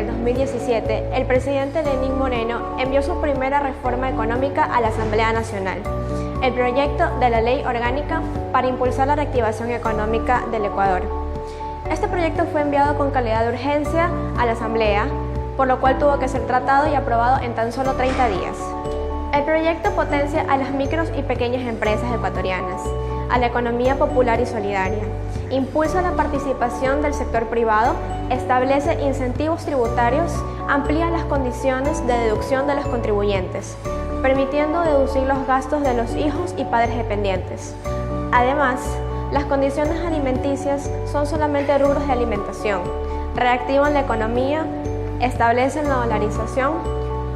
2017, el presidente Lenín Moreno envió su primera reforma económica a la Asamblea Nacional, el proyecto de la Ley Orgánica para impulsar la reactivación económica del Ecuador. Este proyecto fue enviado con calidad de urgencia a la Asamblea, por lo cual tuvo que ser tratado y aprobado en tan solo 30 días. El proyecto potencia a las micros y pequeñas empresas ecuatorianas, a la economía popular y solidaria, impulsa la participación del sector privado, establece incentivos tributarios, amplía las condiciones de deducción de los contribuyentes, permitiendo deducir los gastos de los hijos y padres dependientes. Además, las condiciones alimenticias son solamente rubros de alimentación, reactivan la economía, establecen la dolarización,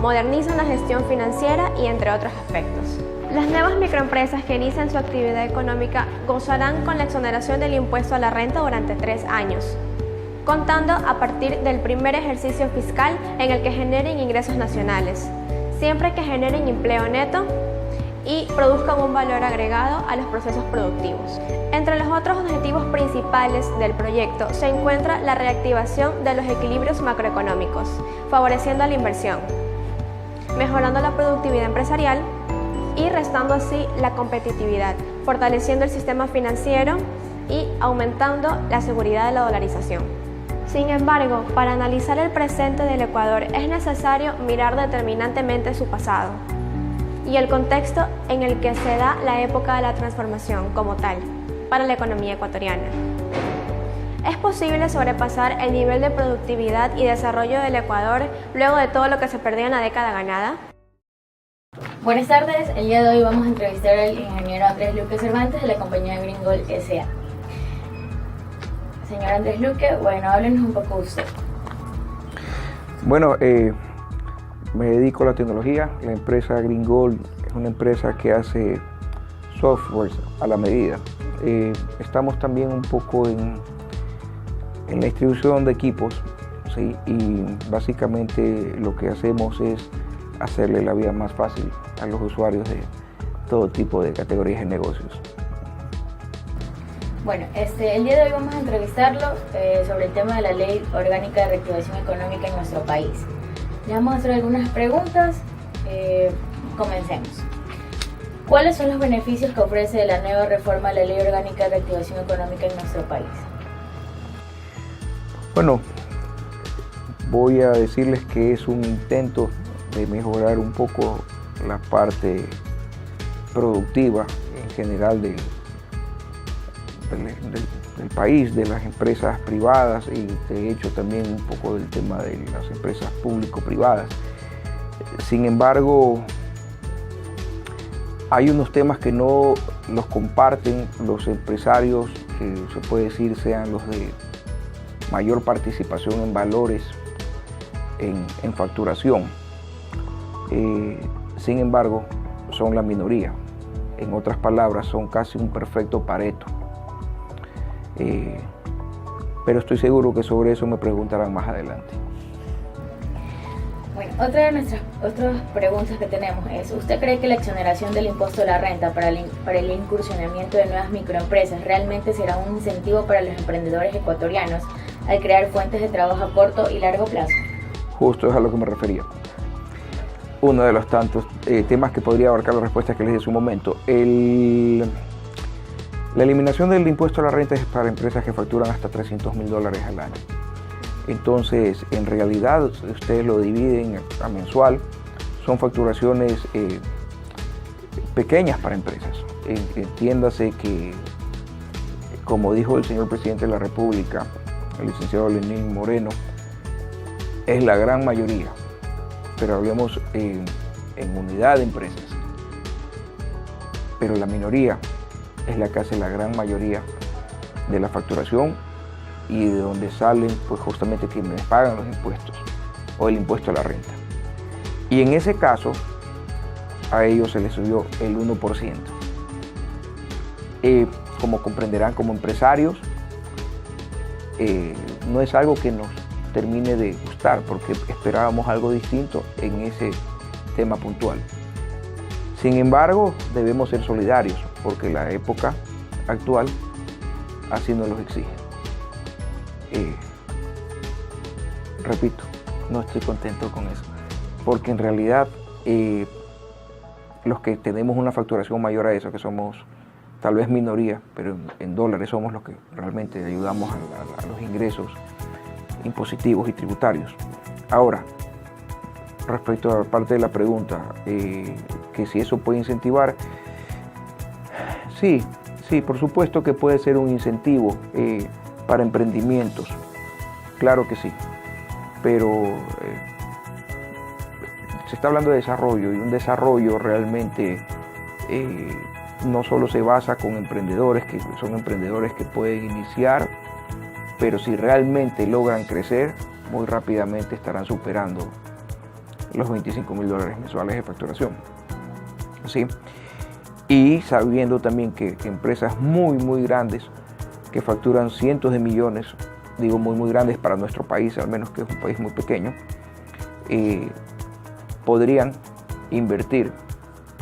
modernizan la gestión financiera y entre otros aspectos. Las nuevas microempresas que inician su actividad económica gozarán con la exoneración del impuesto a la renta durante 3 años, contando a partir del primer ejercicio fiscal en el que generen ingresos nacionales, siempre que generen empleo neto y produzcan un valor agregado a los procesos productivos. Entre los otros objetivos principales del proyecto se encuentra la reactivación de los equilibrios macroeconómicos, favoreciendo la inversión, mejorando la productividad empresarial y restando así la competitividad, fortaleciendo el sistema financiero y aumentando la seguridad de la dolarización. Sin embargo, para analizar el presente del Ecuador es necesario mirar determinantemente su pasado y el contexto en el que se da la época de la transformación como tal para la economía ecuatoriana. ¿Es posible sobrepasar el nivel de productividad y desarrollo del Ecuador luego de todo lo que se perdió en la década ganada? Buenas tardes, el día de hoy vamos a entrevistar al ingeniero Andrés Luque Cervantes de la compañía GreenGold S.A. Señor Andrés Luque, bueno, háblenos un poco de usted. Bueno, me dedico a la tecnología. La empresa GreenGold es una empresa que hace software a la medida. Estamos también un poco en la distribución de equipos, ¿sí? Y básicamente lo que hacemos es hacerle la vida más fácil a los usuarios de todo tipo de categorías de negocios. Bueno, el día de hoy vamos a entrevistarlo sobre el tema de la Ley Orgánica de Reactivación Económica en nuestro país. Le vamos a hacer algunas preguntas. Comencemos. ¿Cuáles son los beneficios que ofrece la nueva reforma de la Ley Orgánica de Reactivación Económica en nuestro país? Bueno, voy a decirles que es un intento de mejorar un poco la parte productiva en general del país, de las empresas privadas y de hecho también un poco del tema de las empresas público-privadas. Sin embargo, hay unos temas que no los comparten los empresarios, que se puede decir sean los de mayor participación en valores, en facturación. Sin embargo, son la minoría. En otras palabras, son casi un perfecto Pareto. Pero estoy seguro que sobre eso me preguntarán más adelante. Bueno, otra de nuestras otras preguntas que tenemos es, ¿usted cree que la exoneración del impuesto a la renta para el incursionamiento de nuevas microempresas realmente será un incentivo para los emprendedores ecuatorianos al crear fuentes de trabajo a corto y largo plazo? Justo es a lo que me refería. Uno de los tantos temas que podría abarcar la respuesta que les di hace un momento. La eliminación del impuesto a la renta es para empresas que facturan hasta $300.000 al año. Entonces, en realidad, si ustedes lo dividen a mensual, son facturaciones pequeñas para empresas. Entiéndase que, como dijo el señor presidente de la República, el licenciado Lenín Moreno, es la gran mayoría, pero hablemos en unidad de empresas. Pero la minoría es la que hace la gran mayoría de la facturación y de donde salen pues justamente quienes pagan los impuestos o el impuesto a la renta. Y en ese caso a ellos se les subió el 1%. Como comprenderán, como empresarios no es algo que nos termine de gustar porque esperábamos algo distinto en ese tema puntual. Sin embargo, debemos ser solidarios porque la época actual así nos lo exige. Repito, no estoy contento con eso, porque en realidad los que tenemos una facturación mayor a eso, que somos tal vez minoría, pero en dólares somos los que realmente ayudamos a los ingresos impositivos y tributarios. Ahora, respecto a parte de la pregunta, que si eso puede incentivar, sí, por supuesto que puede ser un incentivo para emprendimientos, claro que sí, pero se está hablando de desarrollo, y un desarrollo realmente no solo se basa con emprendedores, que son emprendedores que pueden iniciar, pero si realmente logran crecer, muy rápidamente estarán superando los $25,000 mensuales de facturación. ¿Sí? Y sabiendo también que empresas muy grandes que facturan cientos de millones, digo muy grandes para nuestro país, al menos que es un país muy pequeño, podrían invertir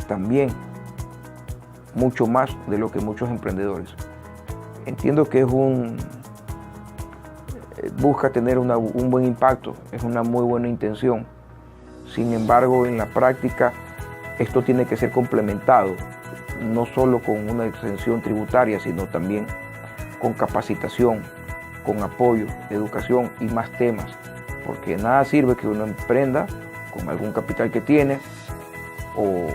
también mucho más de lo que muchos emprendedores. Entiendo que busca tener un buen impacto, es una muy buena intención. Sin embargo, en la práctica, esto tiene que ser complementado, no solo con una exención tributaria, sino también con capacitación, con apoyo, educación y más temas, porque nada sirve que uno emprenda con algún capital que tiene o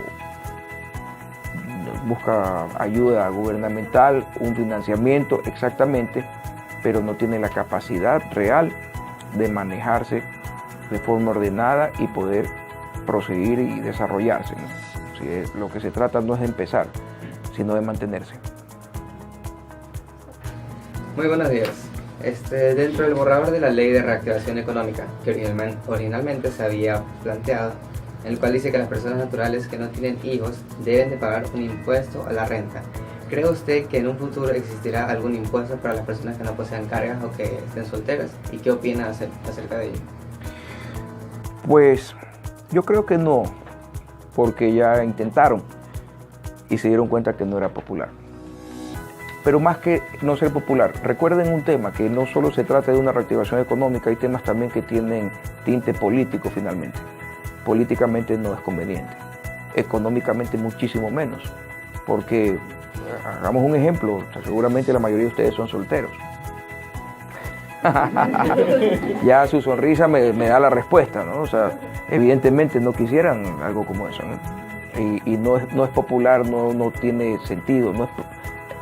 busca ayuda gubernamental, un financiamiento exactamente, pero no tiene la capacidad real de manejarse de forma ordenada y poder proseguir y desarrollarse, ¿no? Si lo que se trata no es de empezar, sino de mantenerse. Muy buenos días. Dentro del borrador de la Ley de Reactivación Económica, que originalmente se había planteado, en el cual dice que las personas naturales que no tienen hijos deben de pagar un impuesto a la renta. ¿Cree usted que en un futuro existirá algún impuesto para las personas que no posean cargas o que estén solteras? ¿Y qué opina acerca de ello? Pues yo creo que no, porque ya intentaron y se dieron cuenta que no era popular. Pero más que no ser popular, recuerden un tema, que no solo se trata de una reactivación económica, hay temas también que tienen tinte político finalmente. Políticamente no es conveniente, económicamente muchísimo menos, porque hagamos un ejemplo, seguramente la mayoría de ustedes son solteros. Ya su sonrisa me da la respuesta, ¿no? O sea, evidentemente no quisieran algo como eso, ¿no? Y no es popular, no tiene sentido,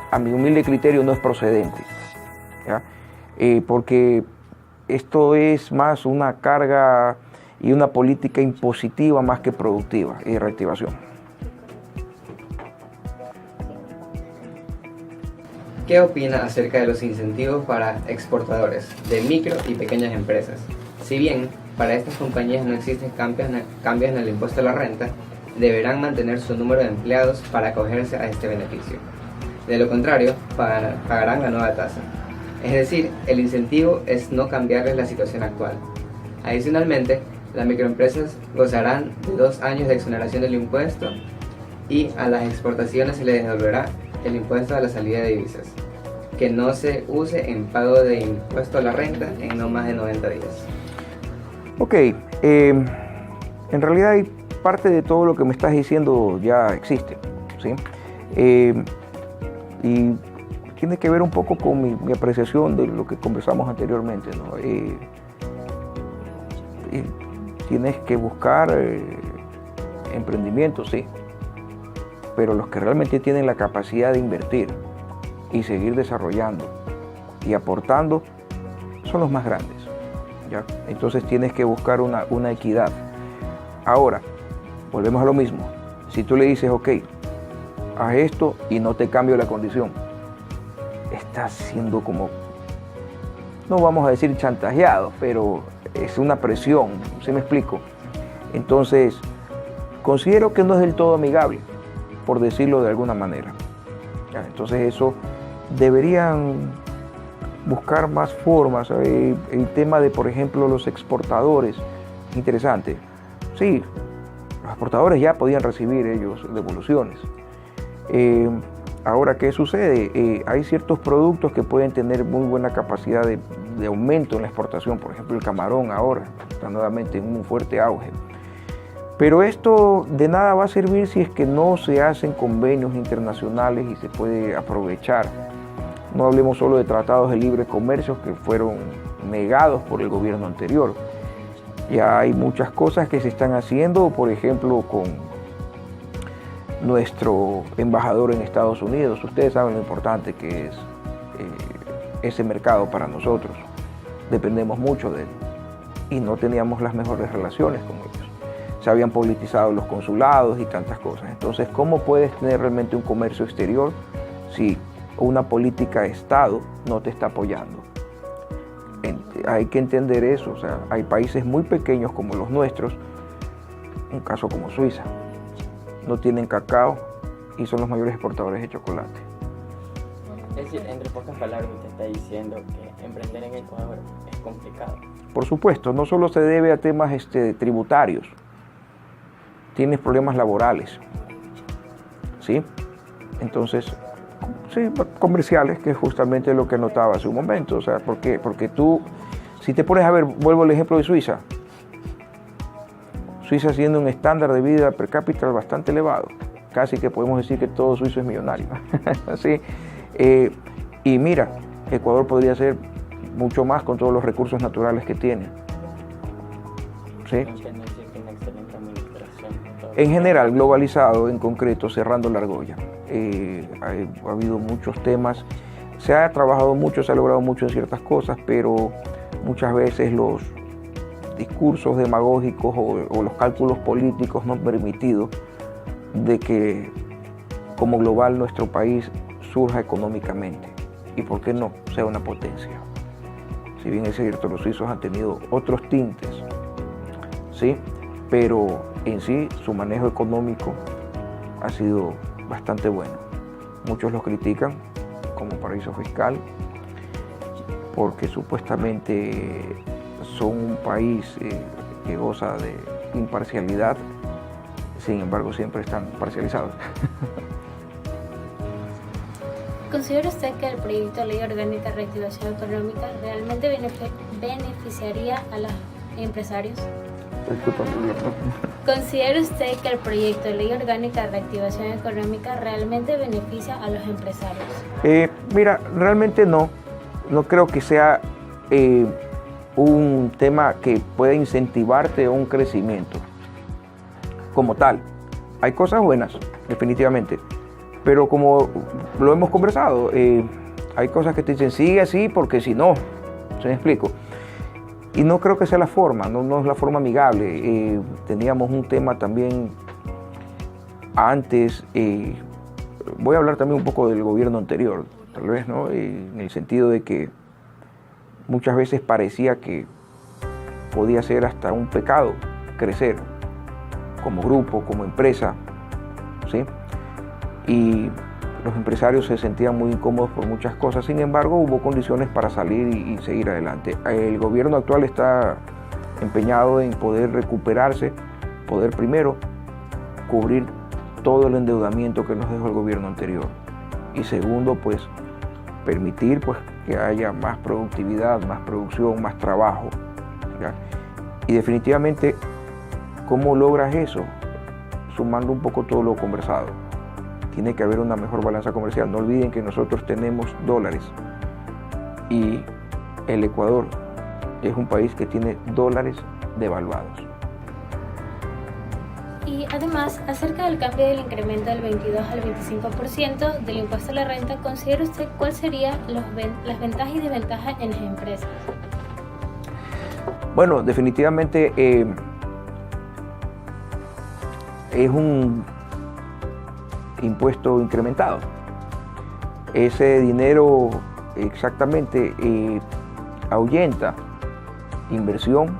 a mi humilde criterio no es procedente, ¿ya? Porque esto es más una carga y una política impositiva más que productiva y de reactivación. ¿Qué opina acerca de los incentivos para exportadores de micro y pequeñas empresas? Si bien para estas compañías no existen cambios en el impuesto a la renta, deberán mantener su número de empleados para acogerse a este beneficio. De lo contrario, pagarán la nueva tasa. Es decir, el incentivo es no cambiarles la situación actual. Adicionalmente, las microempresas gozarán de 2 años de exoneración del impuesto y a las exportaciones se les devolverá el impuesto a la salida de divisas, que no se use en pago de impuesto a la renta en no más de 90 días. Ok, en realidad hay parte de todo lo que me estás diciendo ya existe, ¿sí? Y tiene que ver un poco con mi apreciación de lo que conversamos anteriormente, ¿no? Tienes que buscar emprendimientos, sí, pero los que realmente tienen la capacidad de invertir y seguir desarrollando y aportando son los más grandes, ¿ya? Entonces tienes que buscar una equidad. Ahora, volvemos a lo mismo. Si tú le dices, ok, haz esto y no te cambio la condición, estás siendo como, no vamos a decir chantajeado, pero es una presión, ¿sí me explico? Entonces, considero que no es del todo amigable, por decirlo de alguna manera. ¿Ya? Entonces eso, deberían buscar más formas. El tema de, por ejemplo, los exportadores, interesante. Sí, los exportadores ya podían recibir ellos devoluciones. Ahora, ¿qué sucede? Hay ciertos productos que pueden tener muy buena capacidad de aumento en la exportación, por ejemplo el camarón ahora. está nuevamente en un fuerte auge. Pero esto de nada va a servir si es que no se hacen convenios internacionales y se puede aprovechar. No hablemos solo de tratados de libre comercio que fueron negados por el gobierno anterior. Ya hay muchas cosas que se están haciendo, por ejemplo, con nuestro embajador en Estados Unidos. Ustedes saben lo importante que es ese mercado para nosotros. Dependemos mucho de él y no teníamos las mejores relaciones con ellos. Se habían politizado los consulados y tantas cosas. Entonces, ¿cómo puedes tener realmente un comercio exterior si una política de Estado no te está apoyando? Hay que entender eso. O sea, hay países muy pequeños como los nuestros, un caso como Suiza, no tienen cacao y son los mayores exportadores de chocolate. Es decir, entre pocas palabras usted está diciendo que emprender en Ecuador es complicado. Por supuesto, no solo se debe a temas tributarios, tienes problemas laborales, ¿sí? Entonces, sí, comerciales, que es justamente lo que notaba hace un momento. O sea, porque tú, si te pones a ver, vuelvo al ejemplo de Suiza. Suiza siendo un estándar de vida per cápita bastante elevado, casi que podemos decir que todo suizo es millonario. ¿Sí? Y mira, Ecuador podría ser mucho más con todos los recursos naturales que tiene. ¿Sí? En general, globalizado, en concreto, cerrando la argolla. Ha habido muchos temas, se ha trabajado mucho, se ha logrado mucho en ciertas cosas, pero muchas veces los discursos demagógicos o los cálculos políticos no han permitido de que como global nuestro país surja económicamente y, ¿por qué no?, sea una potencia. Si bien es cierto, los suizos han tenido otros tintes, ¿sí?, pero en sí su manejo económico ha sido bastante bueno. Muchos los critican como paraíso fiscal porque supuestamente son un país que goza de imparcialidad, sin embargo siempre están parcializados. ¿Considera usted que el proyecto de ley orgánica de reactivación económica realmente beneficiaría a los empresarios? ¿Considera usted que el proyecto de ley orgánica de reactivación económica realmente beneficia a los empresarios? Mira, realmente no creo que sea un tema que pueda incentivarte a un crecimiento como tal. Hay cosas buenas, definitivamente, pero como lo hemos conversado, hay cosas que te dicen sigue así porque si no, ¿se me explico? Y no creo que sea la forma, no es la forma amigable. Teníamos un tema también antes, voy a hablar también un poco del gobierno anterior, tal vez, ¿no? En el sentido de que muchas veces parecía que podía ser hasta un pecado crecer como grupo, como empresa, ¿sí? Y los empresarios se sentían muy incómodos por muchas cosas. Sin embargo, hubo condiciones para salir y seguir adelante. El gobierno actual está empeñado en poder recuperarse, poder primero cubrir todo el endeudamiento que nos dejó el gobierno anterior. Y segundo, pues permitir pues, que haya más productividad, más producción, más trabajo, ¿ya? Y definitivamente, ¿cómo logras eso? Sumando un poco todo lo conversado. Tiene que haber una mejor balanza comercial. No olviden que nosotros tenemos dólares y el Ecuador es un país que tiene dólares devaluados. Y además, acerca del cambio del incremento del 22 al 25% del impuesto a la renta, ¿considera usted cuáles serían las ventajas y desventajas en las empresas? Bueno, definitivamente es un impuesto incrementado. Ese dinero exactamente ahuyenta inversión.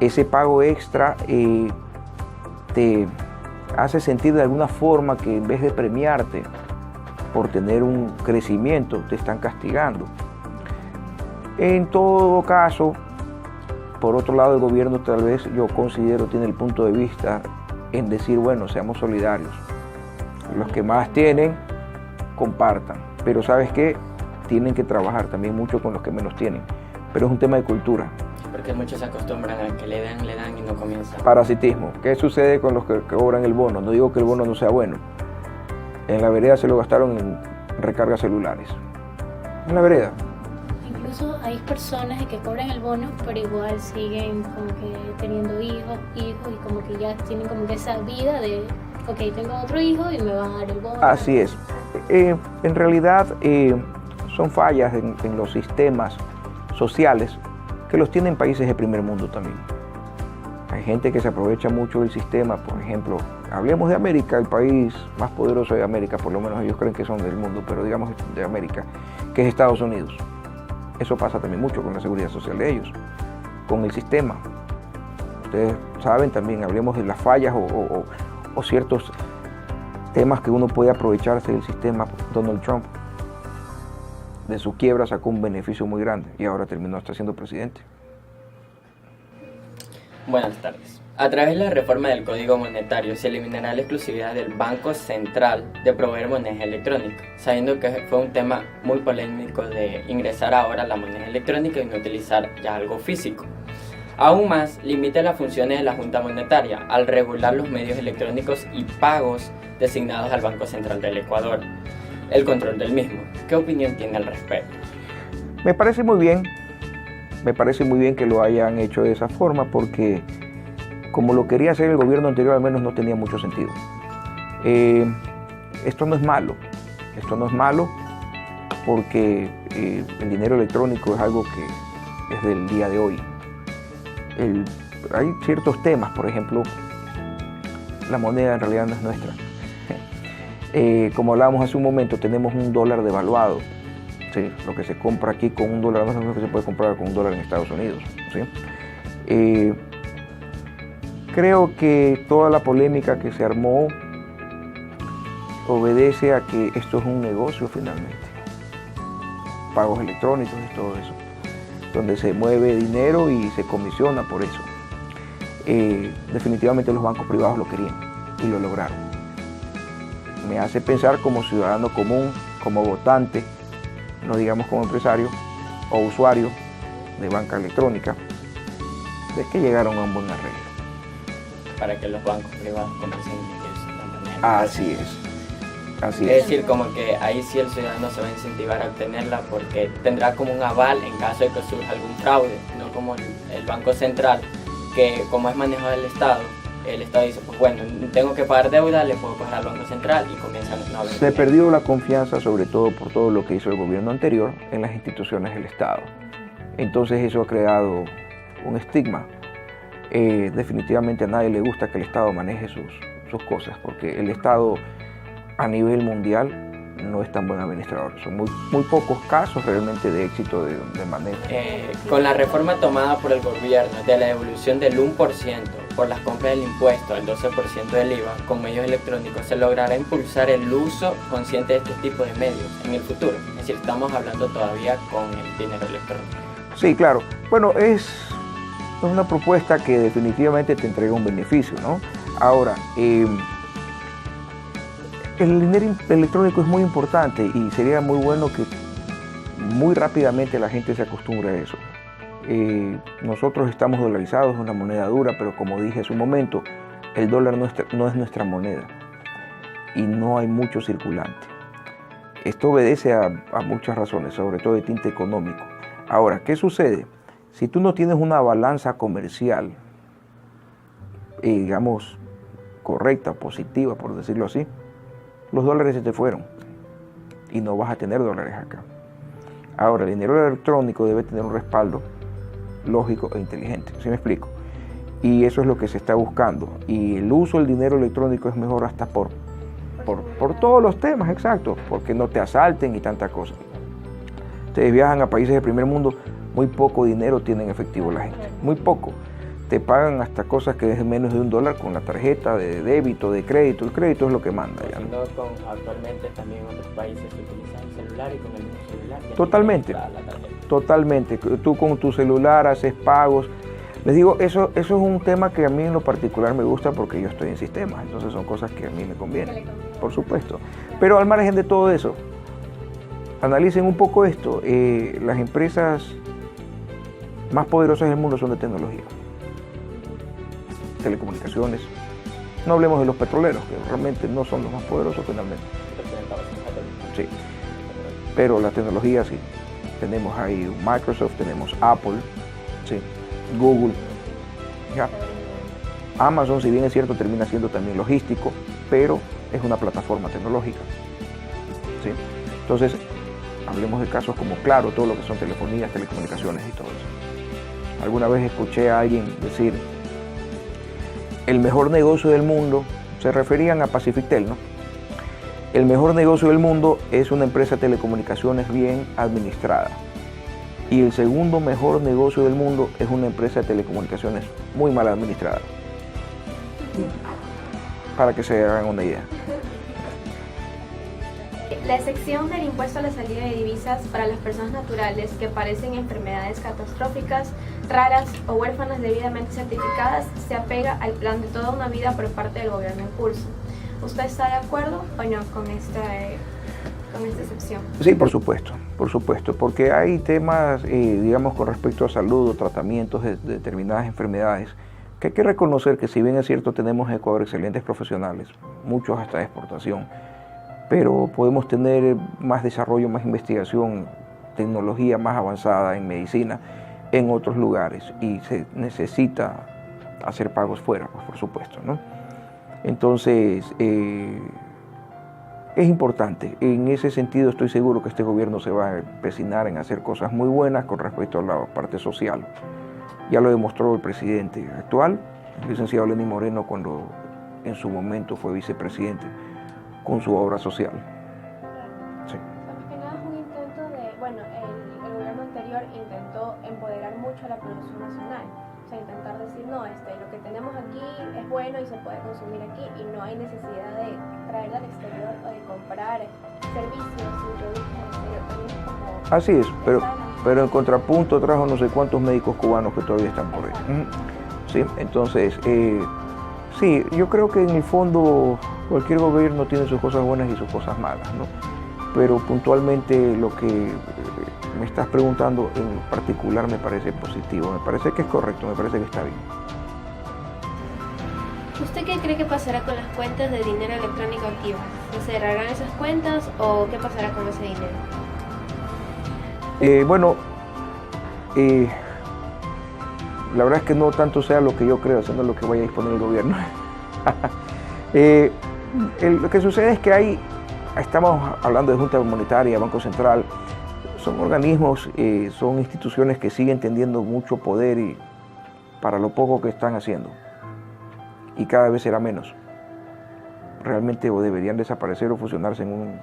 Ese pago extra te hace sentir de alguna forma que en vez de premiarte por tener un crecimiento, te están castigando. En todo caso, por otro lado, el gobierno tal vez yo considero tiene el punto de vista en decir, bueno, seamos solidarios. Los que más tienen, compartan. Pero ¿sabes qué? Tienen que trabajar también mucho con los que menos tienen. Pero es un tema de cultura. porque muchos se acostumbran a que le dan y no comienzan. Parasitismo. ¿Qué sucede con los que cobran el bono? No digo que el bono no sea bueno. En la vereda se lo gastaron en recargas celulares. En la vereda. Incluso hay personas que cobran el bono, pero igual siguen como que teniendo hijos, y como que ya tienen como que esa vida de, ok, tengo otro hijo y me van a dar el bono. Así es. En realidad son fallas en los sistemas sociales que los tienen países de primer mundo también. Hay gente que se aprovecha mucho del sistema, por ejemplo, hablemos de América, el país más poderoso de América, por lo menos ellos creen que son del mundo, pero digamos de América, que es Estados Unidos. Eso pasa también mucho con la seguridad social de ellos, con el sistema. Ustedes saben también, hablemos de las fallas o ciertos temas que uno puede aprovecharse del sistema. Donald Trump, de su quiebra sacó un beneficio muy grande y ahora terminó hasta siendo presidente. Buenas tardes. A través de la reforma del Código Monetario se eliminará la exclusividad del Banco Central de proveer moneda electrónica, sabiendo que fue un tema muy polémico de ingresar ahora la moneda electrónica y no utilizar ya algo físico. Aún más, limita las funciones de la Junta Monetaria al regular los medios electrónicos y pagos designados al Banco Central del Ecuador, el control del mismo. ¿Qué opinión tiene al respecto? Me parece muy bien que lo hayan hecho de esa forma porque como lo quería hacer el gobierno anterior, al menos no tenía mucho sentido. Esto no es malo porque el dinero electrónico es algo que es del día de hoy. Hay ciertos temas, por ejemplo, la moneda en realidad no es nuestra. Como hablábamos hace un momento, tenemos un dólar devaluado. ¿Sí? Lo que se compra aquí con un dólar no es lo que se puede comprar con un dólar en Estados Unidos. ¿Sí? Creo que toda la polémica que se armó obedece a que esto es un negocio finalmente. Pagos electrónicos y todo eso, donde se mueve dinero y se comisiona por eso. Definitivamente los bancos privados lo querían y lo lograron. Me hace pensar como ciudadano común, como votante, no digamos como empresario o usuario de banca electrónica, de que llegaron a un buen arreglo. Para que los bancos privados comiencen a de esta manera. Así es. Es decir, como que ahí sí el ciudadano se va a incentivar a obtenerla porque tendrá como un aval en caso de que surja algún fraude, no como el Banco Central, que como es manejado el Estado dice, pues bueno, tengo que pagar deuda, le puedo pagar al Banco Central y comienzan a haber. Se perdió la confianza, sobre todo por todo lo que hizo el gobierno anterior en las instituciones del Estado. Entonces eso ha creado un estigma. Definitivamente a nadie le gusta que el Estado maneje sus cosas, porque el Estado a nivel mundial no es tan buen administrador. Son muy pocos casos realmente de éxito de manejo. Con la reforma tomada por el gobierno de la devolución del 1% por las compras del impuesto al 12% del IVA con medios electrónicos, se logrará impulsar el uso consciente de este tipo de medios en el futuro. Es decir, estamos hablando todavía con el dinero electrónico. Sí, claro. Bueno, es una propuesta que definitivamente te entrega un beneficio, ¿no? Ahora, el dinero electrónico es muy importante y sería muy bueno que muy rápidamente la gente se acostumbre a eso. Nosotros estamos dolarizados, es una moneda dura, pero como dije hace un momento, el dólar no es nuestra moneda y no hay mucho circulante. Esto obedece a muchas razones, sobre todo de tinte económico. Ahora, ¿qué sucede? Si tú no tienes una balanza comercial, digamos, correcta, positiva, por decirlo así, los dólares se te fueron y no vas a tener dólares acá. Ahora, el dinero electrónico debe tener un respaldo lógico e inteligente, ¿sí me explico? Y eso es lo que se está buscando. Y el uso del dinero electrónico es mejor hasta por todos los temas, exacto, porque no te asalten y tanta cosa. Ustedes viajan a países de primer mundo, muy poco dinero tienen efectivo la gente, muy poco. Te pagan hasta cosas que es menos de $1 con la tarjeta de débito, de crédito. El crédito es lo que manda. Ya, ¿no? Actualmente también en otros países se utiliza el celular y con el mismo celular. Totalmente. Tú con tu celular haces pagos. Les digo, eso es un tema que a mí en lo particular me gusta porque yo estoy en sistemas. Entonces son cosas que a mí me convienen, por supuesto. Pero al margen de todo eso, analicen un poco esto. Las empresas más poderosas del mundo son de tecnología. Telecomunicaciones. No hablemos de los petroleros, que realmente no son los más poderosos finalmente. Sí. Pero la tecnología sí. Tenemos ahí Microsoft, tenemos Apple, sí, Google. ¿Ya? Amazon, si bien es cierto, termina siendo también logístico, pero es una plataforma tecnológica. ¿Sí? Entonces, hablemos de casos como Claro, todo lo que son telefonías, telecomunicaciones y todo eso. Alguna vez escuché a alguien decir, el mejor negocio del mundo, se referían a Pacifictel, ¿no? El mejor negocio del mundo es una empresa de telecomunicaciones bien administrada. Y el segundo mejor negocio del mundo es una empresa de telecomunicaciones muy mal administrada. Para que se hagan una idea. La excepción del impuesto a la salida de divisas para las personas naturales que padecen enfermedades catastróficas, raras o huérfanas debidamente certificadas se apega al plan de toda una vida por parte del gobierno en curso. ¿Usted está de acuerdo o no con esta excepción? Sí, por supuesto, porque hay temas, digamos, con respecto a salud o tratamientos de determinadas enfermedades, que hay que reconocer que si bien es cierto tenemos en Ecuador excelentes profesionales, muchos hasta de exportación, pero podemos tener más desarrollo, más investigación, tecnología más avanzada en medicina en otros lugares y se necesita hacer pagos fuera, pues, por supuesto, ¿no? Entonces, es importante. En ese sentido estoy seguro que este gobierno se va a empecinar en hacer cosas muy buenas con respecto a la parte social. Ya lo demostró el presidente actual, el licenciado Lenín Moreno, cuando en su momento fue vicepresidente, con su obra social. Sí. Más que nada es un intento de, bueno, el gobierno anterior intentó empoderar mucho a la producción nacional. O sea, intentar decir, no, lo que tenemos aquí es bueno y se puede consumir aquí y no hay necesidad de traerla al exterior o de comprar servicios y productos al exterior. También es como... Así es, pero en contrapunto trajo no sé cuántos médicos cubanos que todavía están por ahí. Sí, entonces, sí, yo creo que en el fondo cualquier gobierno tiene sus cosas buenas y sus cosas malas, ¿no? Pero puntualmente lo que me estás preguntando en particular me parece positivo, me parece que es correcto, me parece que está bien. ¿Usted qué cree que pasará con las cuentas de dinero electrónico activas? ¿Se cerrarán esas cuentas o qué pasará con ese dinero? La verdad es que no tanto sea lo que yo creo, sino lo que vaya a disponer el gobierno. Lo que sucede es que estamos hablando de Junta Monetaria, Banco Central, son organismos, son instituciones que siguen teniendo mucho poder y para lo poco que están haciendo. Y cada vez será menos. Realmente o deberían desaparecer o fusionarse en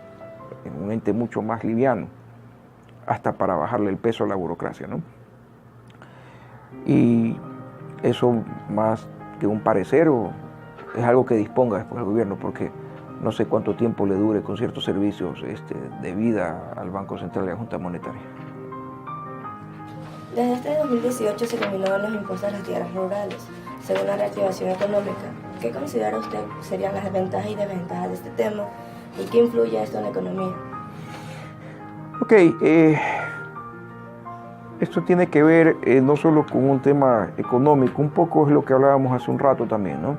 un ente mucho más liviano, hasta para bajarle el peso a la burocracia, ¿no? Y eso más que un parecer es algo que disponga después el gobierno, porque no sé cuánto tiempo le dure con ciertos servicios de vida al Banco Central y a la Junta Monetaria. Desde este 2018 se eliminaron los impuestos a las tierras rurales, según la reactivación económica. ¿Qué considera usted serían las ventajas y desventajas de este tema y qué influye esto en la economía? Ok, esto tiene que ver no solo con un tema económico, un poco es lo que hablábamos hace un rato también, ¿no?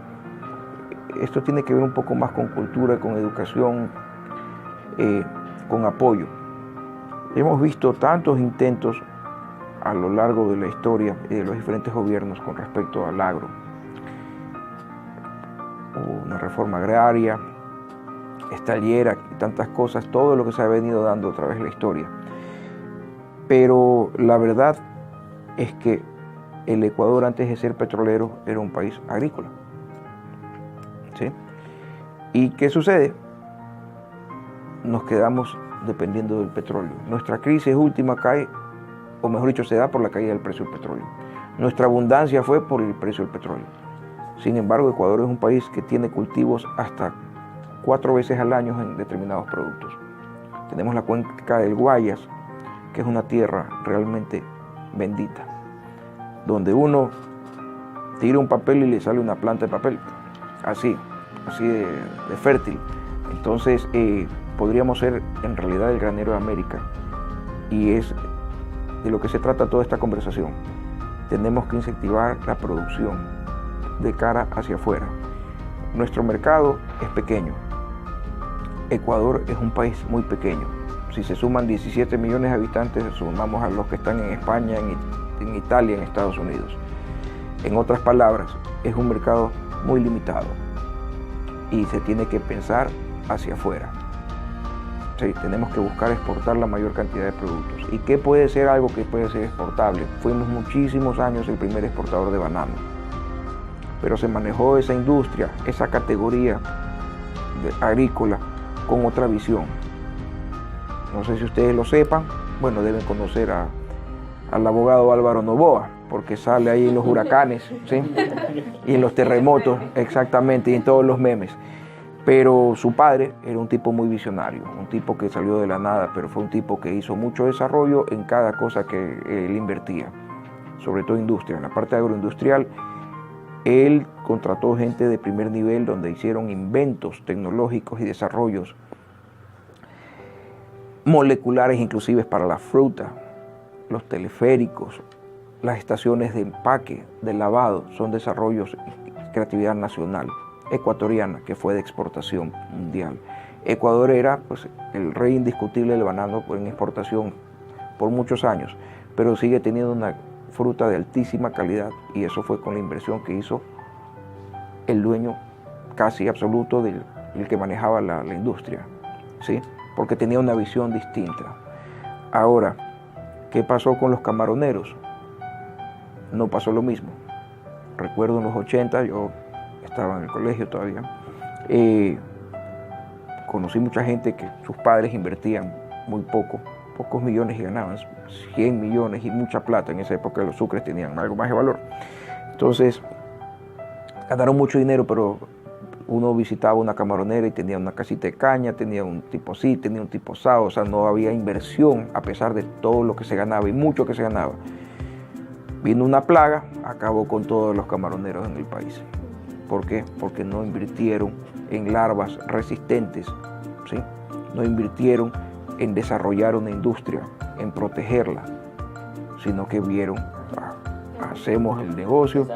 Esto tiene que ver un poco más con cultura, con educación, con apoyo. Hemos visto tantos intentos a lo largo de la historia y de los diferentes gobiernos con respecto al agro. Hubo una reforma agraria, estallera y tantas cosas, todo lo que se ha venido dando a través de la historia. Pero la verdad es que el Ecuador, antes de ser petrolero, era un país agrícola. ¿Sí? ¿Y qué sucede? Nos quedamos dependiendo del petróleo. Nuestra crisis última cae, o mejor dicho, se da por la caída del precio del petróleo. Nuestra abundancia fue por el precio del petróleo. Sin embargo, Ecuador es un país que tiene cultivos hasta 4 veces al año en determinados productos. Tenemos la cuenca del Guayas, que es una tierra realmente bendita, donde uno tira un papel y le sale una planta de papel, así de fértil. Entonces podríamos ser en realidad el granero de América, y es de lo que se trata toda esta conversación, tenemos que incentivar la producción de cara hacia afuera. Nuestro mercado es pequeño. Ecuador es un país muy pequeño. Si se suman 17 millones de habitantes, sumamos a los que están en España, en Italia, en Estados Unidos. En otras palabras, es un mercado muy limitado y se tiene que pensar hacia afuera. Sí, tenemos que buscar exportar la mayor cantidad de productos. ¿Y qué puede ser algo que puede ser exportable? Fuimos muchísimos años el primer exportador de banano, pero se manejó esa industria, esa categoría agrícola con otra visión. No sé si ustedes lo sepan, bueno, deben conocer al abogado Álvaro Novoa, porque sale ahí en los huracanes, ¿sí? Y en los terremotos, exactamente, y en todos los memes. Pero su padre era un tipo muy visionario, un tipo que salió de la nada, pero fue un tipo que hizo mucho desarrollo en cada cosa que él invertía, sobre todo industria. En la parte agroindustrial, él contrató gente de primer nivel donde hicieron inventos tecnológicos y desarrollos moleculares, inclusive para la fruta, los teleféricos, las estaciones de empaque, de lavado, son desarrollos y creatividad nacional, ecuatoriana, que fue de exportación mundial. Ecuador era pues, el rey indiscutible del banano en exportación por muchos años, pero sigue teniendo una fruta de altísima calidad, y eso fue con la inversión que hizo el dueño casi absoluto del que manejaba la industria, ¿sí? Porque tenía una visión distinta. Ahora, ¿qué pasó con los camaroneros? No pasó lo mismo. Recuerdo en los 80, yo estaba en el colegio todavía, conocí mucha gente que sus padres invertían muy pocos millones y ganaban 100 millones y mucha plata. En esa época los sucres tenían algo más de valor. Entonces, ganaron mucho dinero, pero uno visitaba una camaronera y tenía una casita de caña, tenía un tipo así, tenía un tipo asado, o sea, no había inversión a pesar de todo lo que se ganaba y mucho que se ganaba. Vino una plaga, acabó con todos los camaroneros en el país. ¿Por qué? Porque no invirtieron en larvas resistentes, ¿sí? No invirtieron en desarrollar una industria, en protegerla, sino que vieron, hacemos el negocio.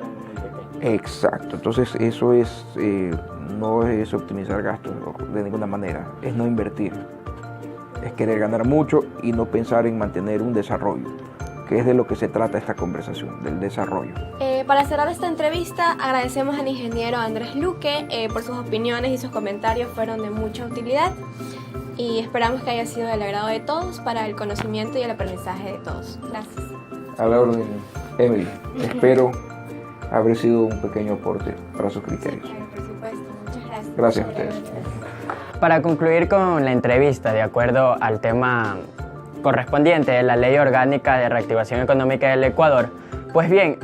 Exacto, entonces eso es, no es optimizar gastos de ninguna manera, es no invertir, es querer ganar mucho y no pensar en mantener un desarrollo, que es de lo que se trata esta conversación, del desarrollo. Para cerrar esta entrevista, agradecemos al ingeniero Andrés Luque por sus opiniones y sus comentarios, fueron de mucha utilidad y esperamos que haya sido del agrado de todos para el conocimiento y el aprendizaje de todos. Gracias. A la orden, Emily. Espero haber sido un pequeño aporte para sus criterios. Sí, claro, por supuesto. Muchas gracias. Gracias a ustedes. Para concluir con la entrevista, de acuerdo al tema correspondiente de la Ley Orgánica de Reactivación Económica del Ecuador, pues bien,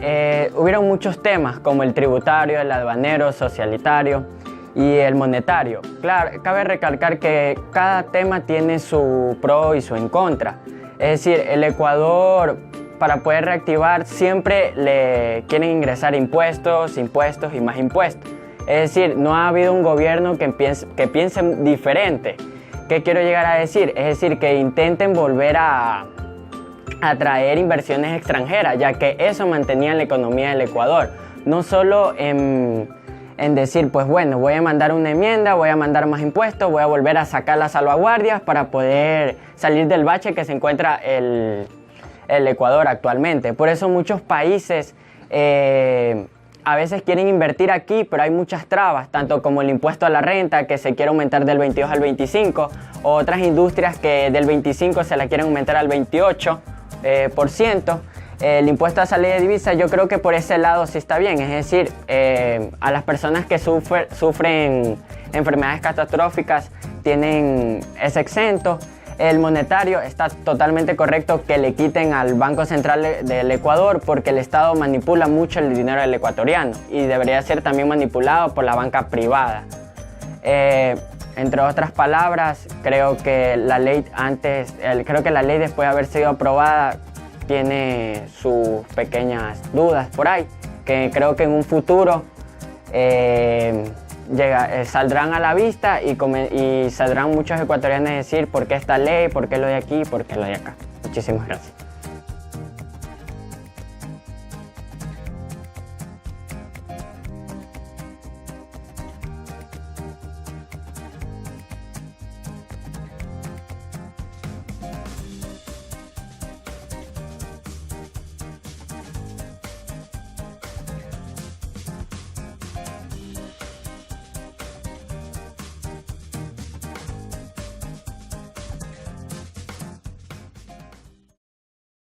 hubieron muchos temas como el tributario, el aduanero, socialitario y el monetario. Claro, cabe recalcar que cada tema tiene su pro y su en contra. Es decir, el Ecuador, para poder reactivar, siempre le quieren ingresar impuestos y más impuestos. Es decir, no ha habido un gobierno que piense diferente. ¿Qué quiero llegar a decir? Es decir, que intenten volver a atraer inversiones extranjeras, ya que eso mantenía la economía del Ecuador. No solo en decir, pues bueno, voy a mandar una enmienda, voy a mandar más impuestos, voy a volver a sacar las salvaguardias para poder salir del bache que se encuentra el Ecuador actualmente. Por eso muchos países a veces quieren invertir aquí, pero hay muchas trabas, tanto como el impuesto a la renta, que se quiere aumentar del 22 al 25, o otras industrias que del 25 se la quieren aumentar al 28%. El impuesto a salida de divisas, yo creo que por ese lado sí está bien, es decir, a las personas que sufren enfermedades catastróficas es exento. El monetario está totalmente correcto que le quiten al Banco Central del Ecuador, porque el Estado manipula mucho el dinero del ecuatoriano y debería ser también manipulado por la banca privada. Entre otras palabras, creo que la ley después de haber sido aprobada tiene sus pequeñas dudas por ahí, que creo que en un futuro saldrán a la vista y saldrán muchos ecuatorianos a decir por qué esta ley, por qué lo de aquí, por qué lo de acá. Muchísimas gracias.